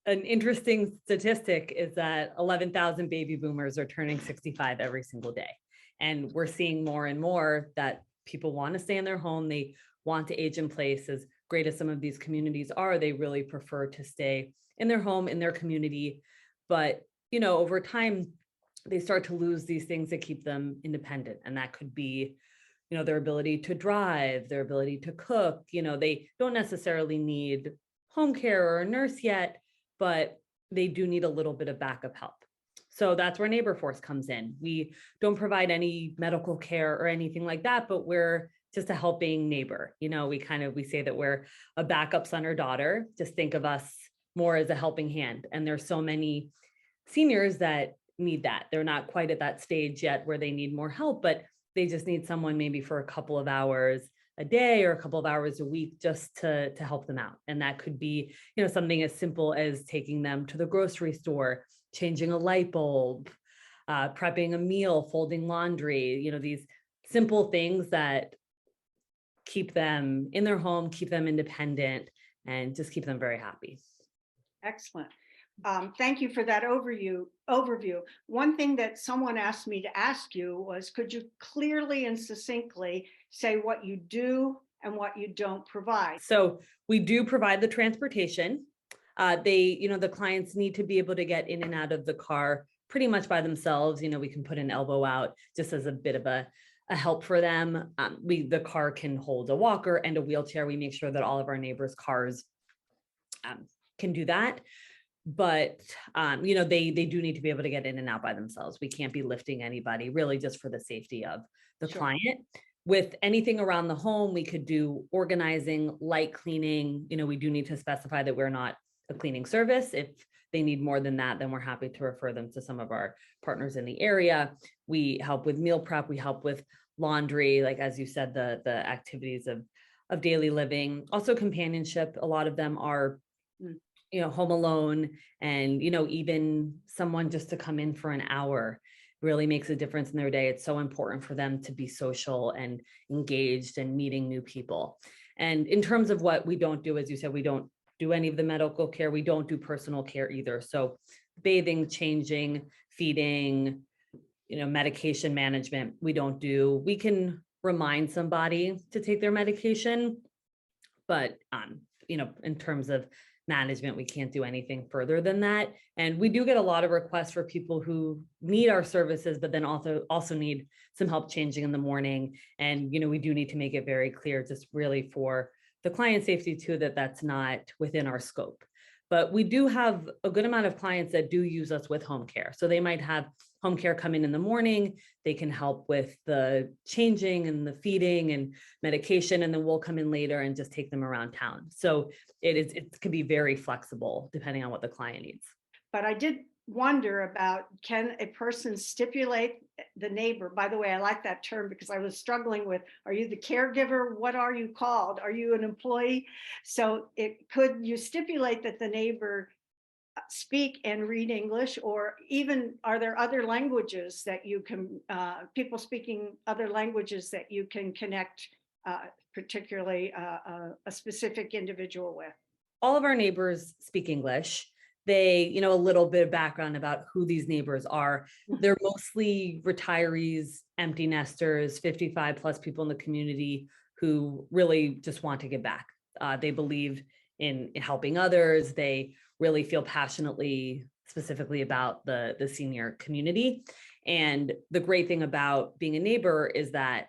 an interesting statistic is that 11,000 baby boomers are turning 65 every single day. And we're seeing more and more that people want to stay in their home. They want to age in place. As great as some of these communities are, they really prefer to stay in their home, in their community. But, over time, they start to lose these things that keep them independent. And that could be, their ability to drive, their ability to cook. They don't necessarily need home care or a nurse yet, but they do need a little bit of backup help. So that's where NaborForce comes in. We don't provide any medical care or anything like that, but we're just a helping neighbor. We say that we're a backup son or daughter. Just think of us more as a helping hand. And there's so many seniors that need that. They're not quite at that stage yet where they need more help, but they just need someone maybe for a couple of hours a day or a couple of hours a week just to help them out. And that could be, something as simple as taking them to the grocery store, changing a light bulb, prepping a meal, folding laundry, these simple things that keep them in their home, keep them independent, and just keep them very happy. Excellent. Thank you for that overview. One thing that someone asked me to ask you was, could you clearly and succinctly say what you do and what you don't provide? So we do provide the transportation. The clients need to be able to get in and out of the car pretty much by themselves. We can put an elbow out just as a bit of a help for them. The car can hold a walker and a wheelchair. We make sure that all of our neighbors' cars can do that. But, they do need to be able to get in and out by themselves. We can't be lifting anybody, really just for the safety of the client. With anything around the home, we could do organizing, light cleaning. We do need to specify that we're not a cleaning service. If they need more than that, then we're happy to refer them to some of our partners in the area. We help with meal prep. We help with laundry, like, as you said, the activities of daily living. Also companionship. A lot of them are home alone, and, even someone just to come in for an hour really makes a difference in their day. It's so important for them to be social and engaged and meeting new people. And in terms of what we don't do, as you said, we don't do any of the medical care. We don't do personal care either. So bathing, changing, feeding, medication management, we don't do. We can remind somebody to take their medication, but, in terms of management, we can't do anything further than that. And we do get a lot of requests for people who need our services, but then also need some help changing in the morning. And, we do need to make it very clear, just really for the client safety too, that that's not within our scope. But we do have a good amount of clients that do use us with home care. So they might have home care come in the morning. They can help with the changing and the feeding and medication, and then we'll come in later and just take them around town. So it can be very flexible depending on what the client needs. But I did wonder about, can a person stipulate the neighbor? By the way, I like that term because I was struggling with, are you the caregiver? What are you called? Are you an employee? So could you stipulate that the neighbor speak and read English, or even are there other languages that you can, people speaking other languages that you can connect particularly a specific individual with? All of our neighbors speak English. They, a little bit of background about who these neighbors are. They're mostly retirees, empty nesters, 55 plus people in the community who really just want to give back. They believe in helping others. They really feel passionately, specifically about the senior community. And the great thing about being a neighbor is that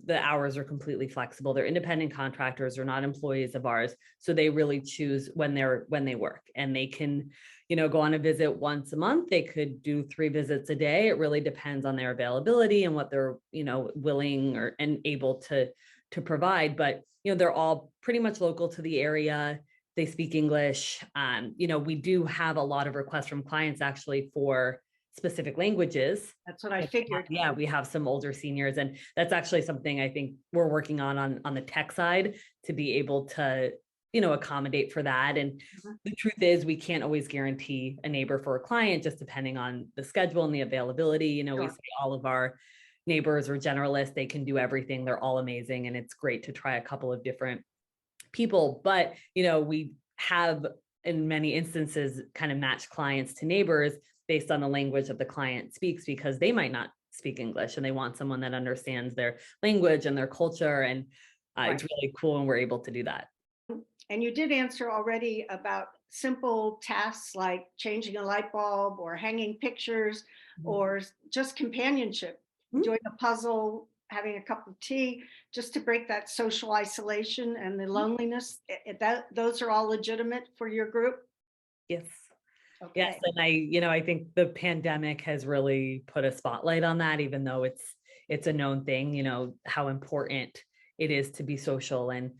the hours are completely flexible. They're independent contractors, they're not employees of ours. So they really choose when they work, and they can, go on a visit once a month. They could do 3 visits a day. It really depends on their availability and what they're, willing and able to provide. But, they're all pretty much local to the area. They speak English. We do have a lot of requests from clients actually for specific languages. That's what I figured. Yeah, we have some older seniors, and that's actually something I think we're working on the tech side to be able to, accommodate for that. And the truth is, we can't always guarantee a neighbor for a client, just depending on the schedule and the availability. Sure. We say all of our neighbors are generalists. They can do everything. They're all amazing. And it's great to try a couple of different people. But, we have in many instances kind of match clients to neighbors based on the language that the client speaks, because they might not speak English and they want someone that understands their language and their culture. And it's really cool when we're able to do that. And you did answer already about simple tasks like changing a light bulb or hanging pictures or just companionship, doing a puzzle, having a cup of tea, just to break that social isolation and the loneliness. Those are all legitimate for your group? Yes. Okay. Yes. And I think the pandemic has really put a spotlight on that, even though it's a known thing, how important it is to be social and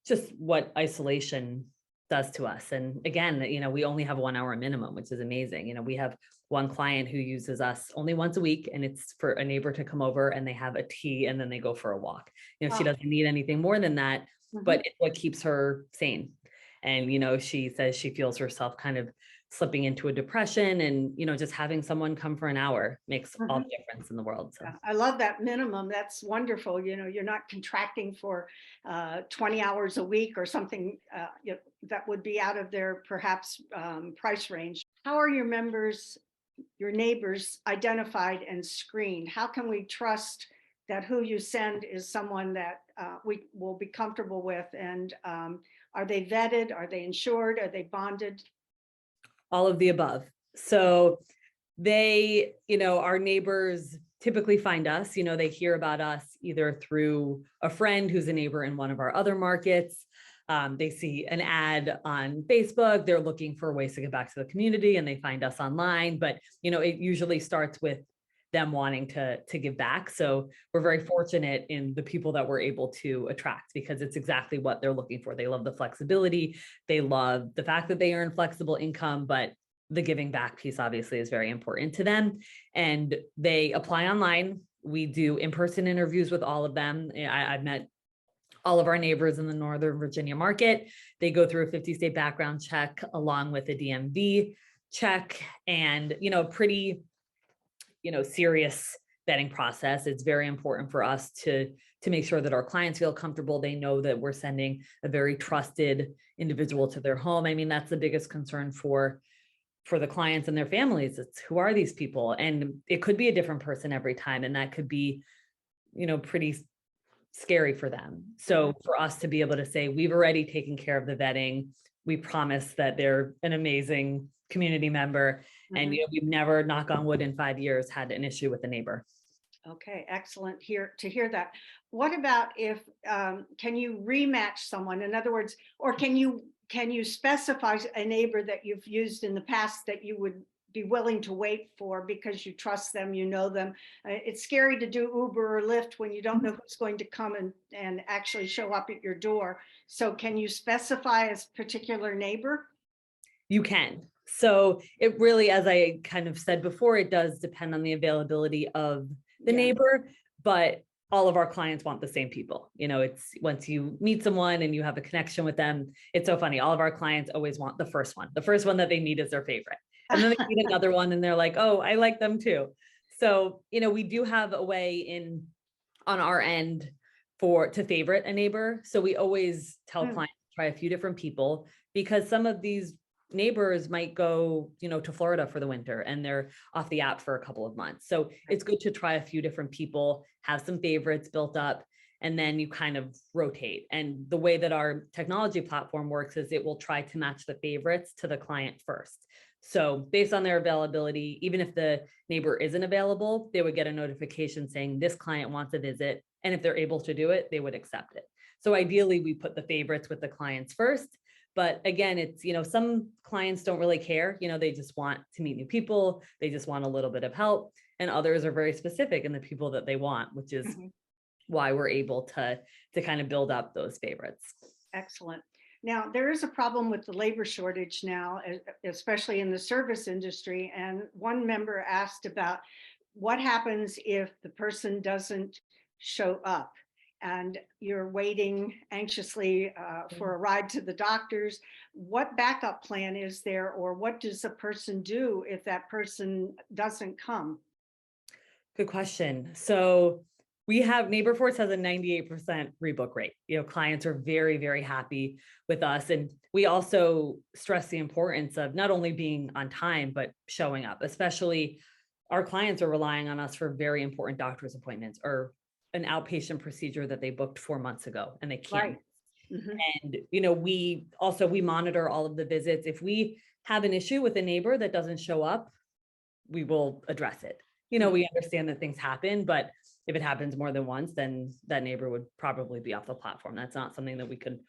just what isolation does to us. And again, we only have 1 hour minimum, which is amazing. We have one client who uses us only once a week, and it's for a neighbor to come over and they have a tea and then they go for a walk. She doesn't need anything more than that, but it's what keeps her sane. And, she says she feels herself kind of slipping into a depression, and, just having someone come for an hour makes all the difference in the world. So I love that minimum. That's wonderful. You're not contracting for 20 hours a week or something that would be out of their perhaps price range. How are your neighbors identified and screened? How can we trust that who you send is someone that we will be comfortable with? And are they vetted? Are they insured? Are they bonded? all of the above. So they, our neighbors typically find us, they hear about us either through a friend who's a neighbor in one of our other markets. They see an ad on Facebook, they're looking for ways to get back to the community, and they find us online. But, it usually starts with them wanting to give back. So we're very fortunate in the people that we're able to attract, because it's exactly what they're looking for. They love the flexibility. They love the fact that they earn flexible income, but the giving back piece obviously is very important to them. And they apply online. We do in-person interviews with all of them. I've met all of our neighbors in the Northern Virginia market. They go through a 50-state background check along with a DMV check, and, pretty serious vetting process. It's very important for us to make sure that our clients feel comfortable. They know that we're sending a very trusted individual to their home. I mean, that's the biggest concern for the clients and their families. It's, who are these people? And it could be a different person every time. And that could be, pretty scary for them. So for us to be able to say, we've already taken care of the vetting, we promise that they're an amazing community member. And we've never, knock on wood, in 5 years had an issue with a neighbor. Okay, excellent to hear that. What about if, can you rematch someone? In other words, or can you specify a neighbor that you've used in the past that you would be willing to wait for because you trust them, you know them? It's scary to do Uber or Lyft when you don't know who's going to come and actually show up at your door. So can you specify a particular neighbor? You can. So it really, as I kind of said before, it does depend on the availability of the neighbor, but all of our clients want the same people. It's, once you meet someone and you have a connection with them, it's so funny. All of our clients always want the first one. The first one that they meet is their favorite. And then they meet another one and they're like, oh, I like them too. So, we do have a way on our end to favorite a neighbor. So we always tell clients to try a few different people, because some of these neighbors might go, to Florida for the winter and they're off the app for a couple of months. So it's good to try a few different people, have some favorites built up, and then you kind of rotate. And the way that our technology platform works is it will try to match the favorites to the client first. So based on their availability, even if the neighbor isn't available, they would get a notification saying this client wants a visit. And if they're able to do it, they would accept it. So ideally, we put the favorites with the clients first. But again, it's, some clients don't really care. They just want to meet new people. They just want a little bit of help. And others are very specific in the people that they want, which is why we're able to kind of build up those favorites. Excellent. Now, there is a problem with the labor shortage now, especially in the service industry. And one member asked about what happens if the person doesn't show up and you're waiting anxiously for a ride to the doctors. What backup plan is there, or what does a person do if that person doesn't come? Good question. So NaborForce has a 98% rebook rate. Clients are very, very happy with us. And we also stress the importance of not only being on time, but showing up, especially our clients are relying on us for very important doctor's appointments or an outpatient procedure that they booked 4 months ago and they can't. Right. Mhm. And, we monitor all of the visits. If we have an issue with a neighbor that doesn't show up, we will address it. We understand that things happen, but if it happens more than once, then that neighbor would probably be off the platform. That's not something that we could,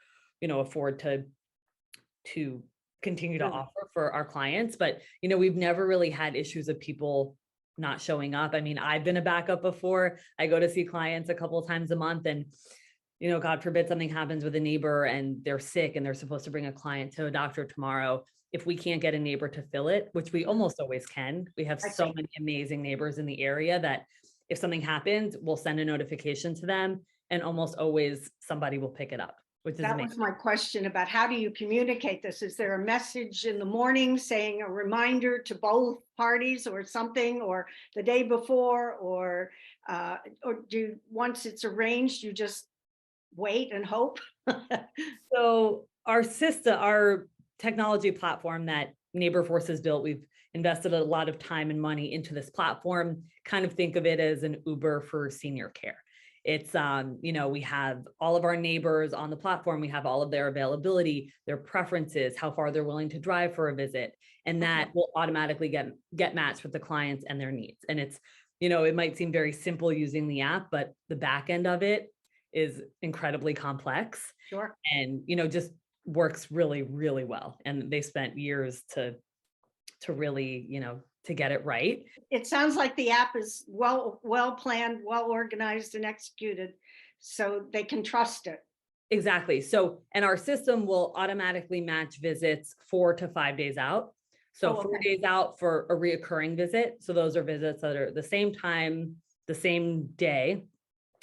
afford to continue to offer for our clients. But, we've never really had issues of people not showing up. I mean, I've been a backup before. I go to see clients a couple of times a month and, God forbid something happens with a neighbor and they're sick and they're supposed to bring a client to a doctor tomorrow. If we can't get a neighbor to fill it, which we almost always can, we have so many amazing neighbors in the area that if something happens, we'll send a notification to them and almost always somebody will pick it up, which is That amazing. was my question about how do you communicate this? Is there a message in the morning saying a reminder to both parties or something, or the day before, or once it's arranged, you just wait and hope? So our technology platform that NaborForce has built, we've invested a lot of time and money into this platform. Kind of think of it as an Uber for senior care. It's, we have all of our neighbors on the platform. We have all of their availability, their preferences, how far they're willing to drive for a visit. And that will automatically get matched with the clients and their needs. And it's, it might seem very simple using the app, but the back end of it is incredibly complex. Sure. And, just works really, really well. And they spent years to really, to get it right. It sounds like the app is well planned, well organized and executed, so they can trust it. Exactly. So, and our system will automatically match visits 4 to 5 days out. So 4 days out for a reoccurring visit. So those are visits that are the same time, the same day,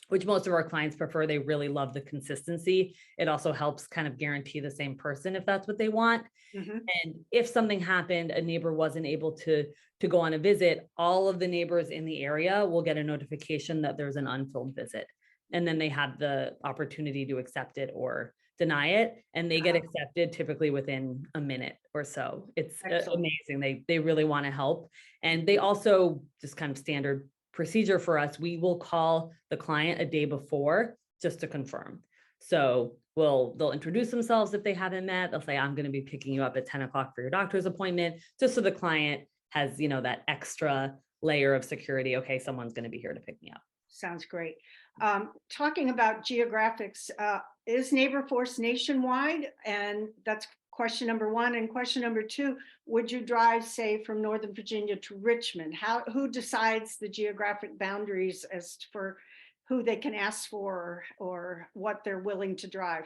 which most of our clients prefer. They really love the consistency. It also helps kind of guarantee the same person if that's what they want. And if something happened, a neighbor wasn't able to go on a visit, all of the neighbors in the area will get a notification that there's an unfilled visit. And then they have the opportunity to accept it or deny it. And they get accepted typically within a minute or so. It's amazing. They really want to help. And they also, just kind of standard procedure for us, we will call the client a day before just to confirm. So they'll introduce themselves if they haven't met. They'll say, I'm going to be picking you up at 10 o'clock for your doctor's appointment, just so the client has, that extra layer of security. Okay, someone's going to be here to pick me up. Sounds great. Talking about geographics, is NaborForce nationwide? And that's question number one. And question number two, would you drive, say, from Northern Virginia to Richmond? Who decides the geographic boundaries as for who they can ask for or what they're willing to drive?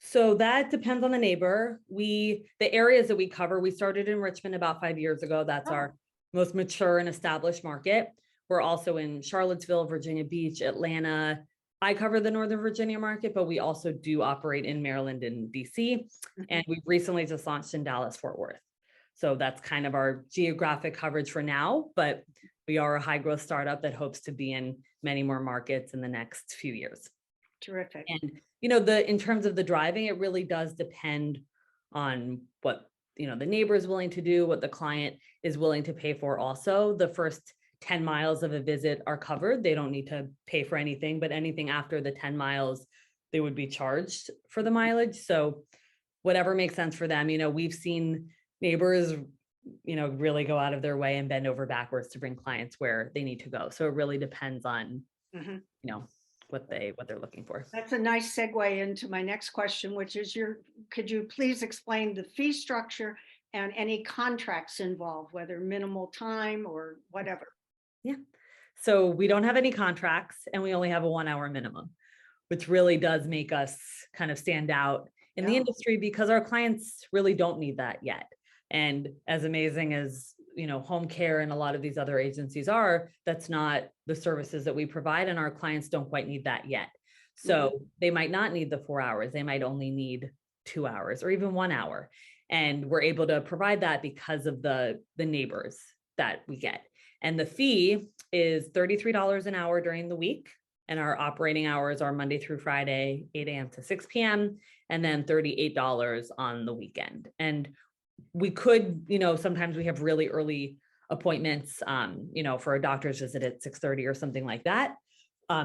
So that depends on the neighbor. The areas that we cover, we started in Richmond about 5 years ago. That's our most mature and established market. We're also in Charlottesville, Virginia Beach, Atlanta. I cover the Northern Virginia market, but we also do operate in Maryland and DC. And we've recently just launched in Dallas, Fort Worth. So that's kind of our geographic coverage for now, but we are a high growth startup that hopes to be in many more markets in the next few years. Terrific. And, in terms of the driving, it really does depend on what, the neighbor is willing to do, what the client is willing to pay for. Also, the first 10 miles of a visit are covered. They don't need to pay for anything, but anything after the 10 miles, they would be charged for the mileage. So whatever makes sense for them. We've seen neighbors, really go out of their way and bend over backwards to bring clients where they need to go. So it really depends on, what they're looking for. That's a nice segue into my next question, which is could you please explain the fee structure and any contracts involved, whether minimal time or whatever? Yeah. So we don't have any contracts and we only have a 1 hour minimum, which really does make us kind of stand out in the industry because our clients really don't need that yet. And as amazing as, home care and a lot of these other agencies are, that's not the services that we provide. And our clients don't quite need that yet. So they might not need the 4 hours. They might only need 2 hours or even 1 hour. And we're able to provide that because of the neighbors that we get. And the fee is $33 an hour during the week. And our operating hours are Monday through Friday, 8 a.m. to 6 p.m., and then $38 on the weekend. And we could, sometimes we have really early appointments, for a doctor's visit at 6:30 or something like that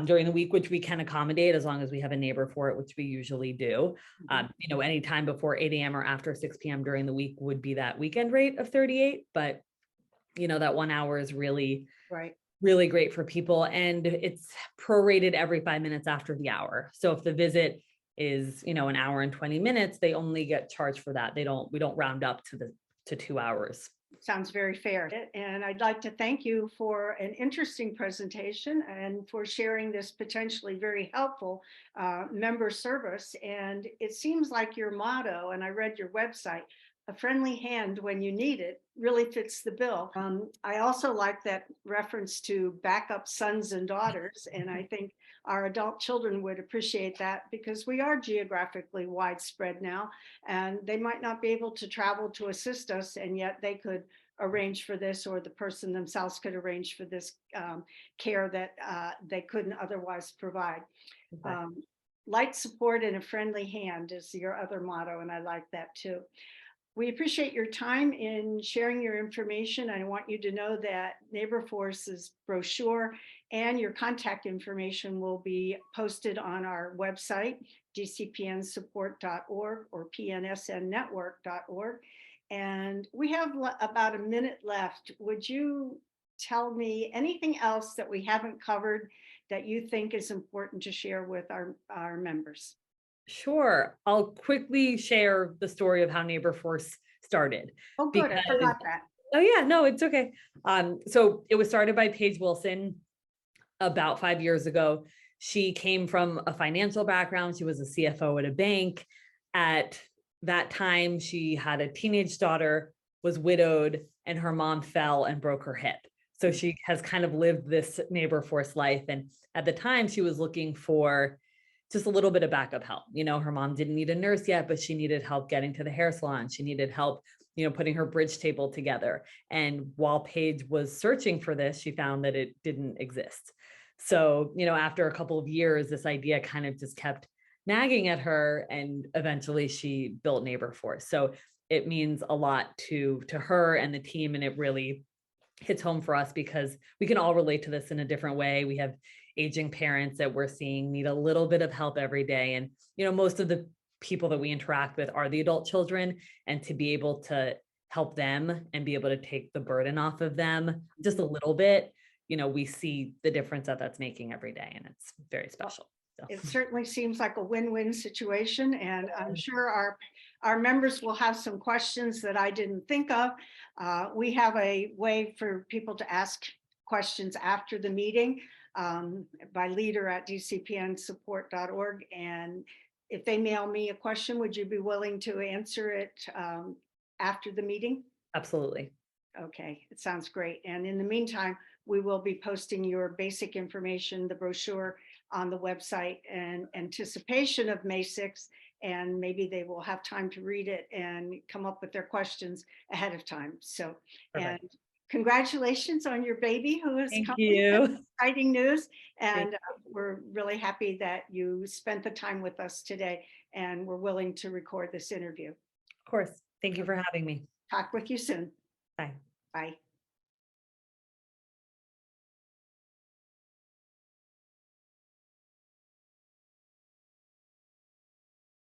during the week, which we can accommodate as long as we have a neighbor for it, which we usually do. Anytime before 8 a.m. or after 6 p.m. during the week would be that weekend rate of 38. But, that 1 hour is really, Right. really great for people. And it's prorated every 5 minutes after the hour. So if the visit is, an hour and 20 minutes, they only get charged for that. We don't round up to 2 hours. Sounds very fair. And I'd like to thank you for an interesting presentation and for sharing this potentially very helpful member service. And it seems like your motto, and I read your website, a friendly hand when you need it, really fits the bill. I also like that reference to backup sons and daughters. And I think our adult children would appreciate that because we are geographically widespread now, and they might not be able to travel to assist us, and yet they could arrange for this, or the person themselves could arrange for this care that they couldn't otherwise provide. Exactly. Light support and a friendly hand is your other motto, and I like that too. We appreciate your time in sharing your information. I want you to know that NaborForce's brochure and your contact information will be posted on our website, dcpnsupport.org or pnsnnetwork.org. And we have about a minute left. Would you tell me anything else that we haven't covered that you think is important to share with our members? Sure. I'll quickly share the story of how NaborForce started. Oh, good. I forgot that. Oh yeah, no, it's okay. So it was started by Paige Wilson about 5 years ago. She came from a financial background. She was a CFO at a bank. At that time, she had a teenage daughter, was widowed, and her mom fell and broke her hip. So she has kind of lived this NaborForce life. And at the time, she was looking for just a little bit of backup help. Her mom didn't need a nurse yet, but she needed help getting to the hair salon. She needed help, putting her bridge table together. And while Paige was searching for this, she found that it didn't exist. So, after a couple of years, this idea kind of just kept nagging at her, and eventually she built NaborForce. So it means a lot to her and the team, and it really hits home for us because we can all relate to this in a different way. We have aging parents that we're seeing need a little bit of help every day. And, most of the people that we interact with are the adult children, and to be able to help them and be able to take the burden off of them just a little bit, we see the difference that that's making every day. And it's very special. So. It certainly seems like a win-win situation. And I'm sure our members will have some questions that I didn't think of. We have a way for people to ask questions after the meeting by leader@dcpnsupport.org. And if they mail me a question, would you be willing to answer it after the meeting? Absolutely. Okay, it sounds great. And in the meantime, we will be posting your basic information, the brochure, on the website in anticipation of May 6th. And maybe they will have time to read it and come up with their questions ahead of time. So, Perfect. And congratulations on your baby who is Thank coming. you. Exciting news. And we're really happy that you spent the time with us today and we're willing to record this interview. Of course. Thank you for having me. Talk with you soon. Bye. Bye.